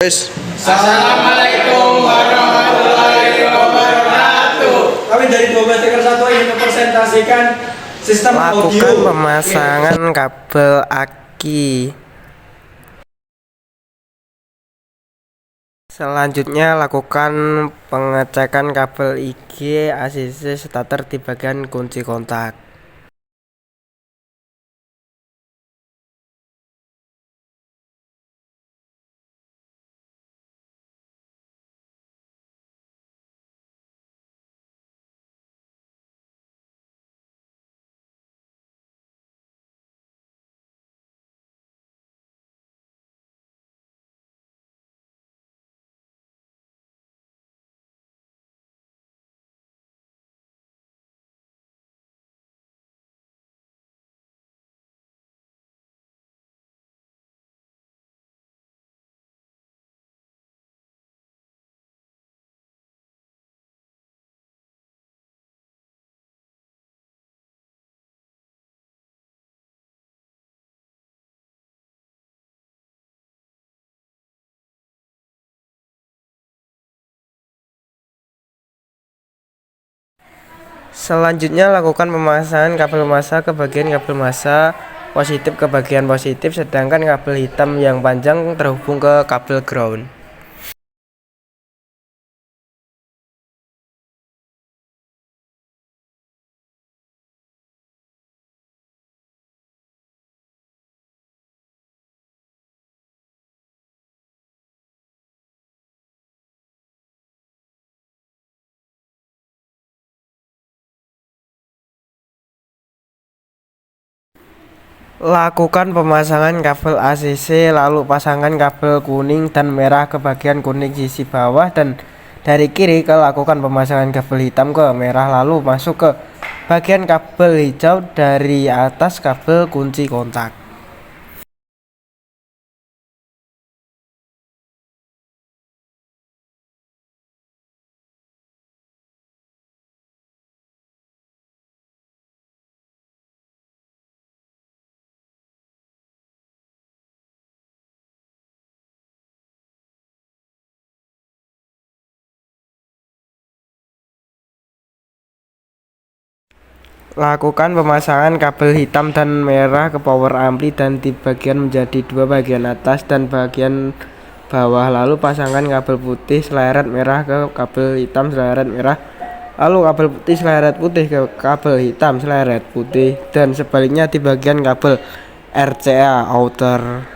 Assalamualaikum warahmatullahi wabarakatuh. Kami dari 12 Teker 1 ingin mempresentasikan sistem audio. Lakukan pemasangan kabel aki. Selanjutnya lakukan pengecekan kabel IG ACC starter di bagian kunci kontak. Selanjutnya lakukan pemasangan kabel massa ke bagian kabel massa positif ke bagian positif, sedangkan kabel hitam yang panjang terhubung ke kabel ground. Lakukan pemasangan kabel ACC, lalu pasangkan kabel kuning dan merah ke bagian kuning sisi bawah, dan dari kiri lakukan pemasangan kabel hitam ke merah, lalu masuk ke bagian kabel hijau dari atas kabel kunci kontak. Lakukan pemasangan kabel hitam dan merah ke power ampli dan di bagian menjadi dua, bagian atas dan bagian bawah, lalu pasangkan kabel putih seleret merah ke kabel hitam seleret merah, lalu kabel putih seleret putih ke kabel hitam seleret putih, dan sebaliknya di bagian kabel RCA outer.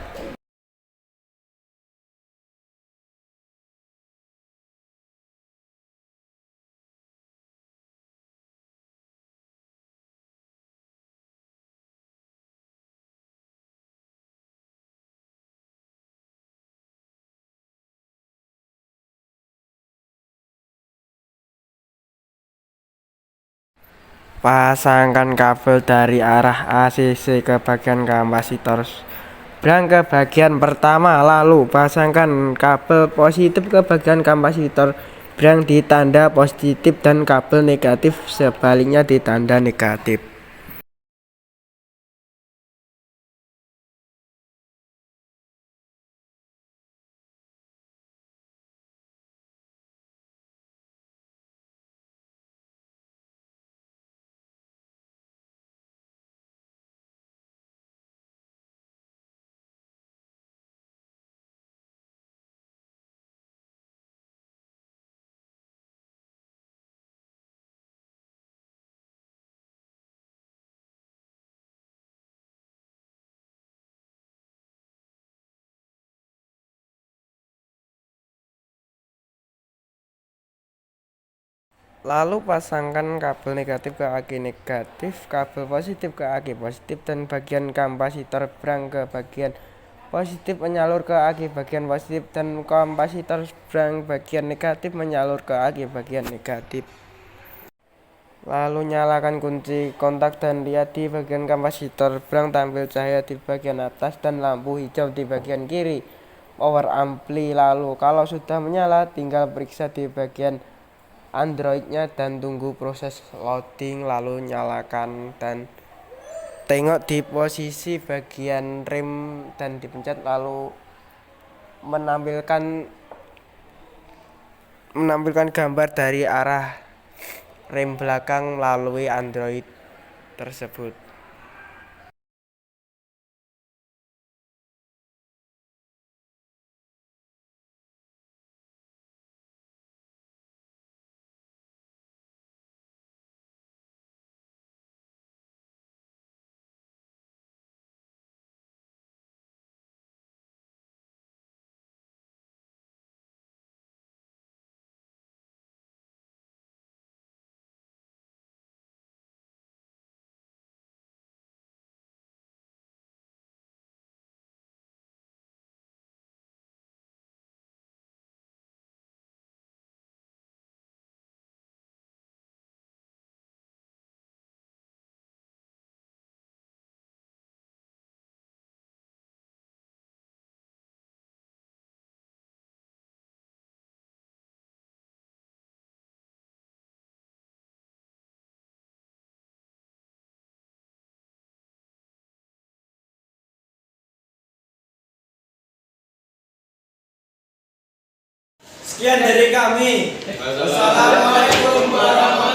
Pasangkan kabel dari arah ACC ke bagian kapasitor brang ke bagian pertama, lalu pasangkan kabel positif ke bagian kapasitor brang di tanda positif dan kabel negatif sebaliknya di tanda negatif. Lalu pasangkan kabel negatif ke aki negatif, kabel positif ke aki positif, dan bagian kapasitor brang ke bagian positif menyalur ke aki bagian positif, dan kapasitor brang bagian negatif menyalur ke aki bagian negatif. Lalu nyalakan kunci kontak dan lihat di bagian kapasitor brang tampil cahaya di bagian atas dan lampu hijau di bagian kiri power ampli. Lalu kalau sudah menyala tinggal periksa di bagian Androidnya dan tunggu proses loading, lalu nyalakan dan tengok di posisi bagian rem dan dipencet, lalu menampilkan gambar dari arah rem belakang melalui Android tersebut. Sekian dari kami. Wassalamualaikum warahmatullahi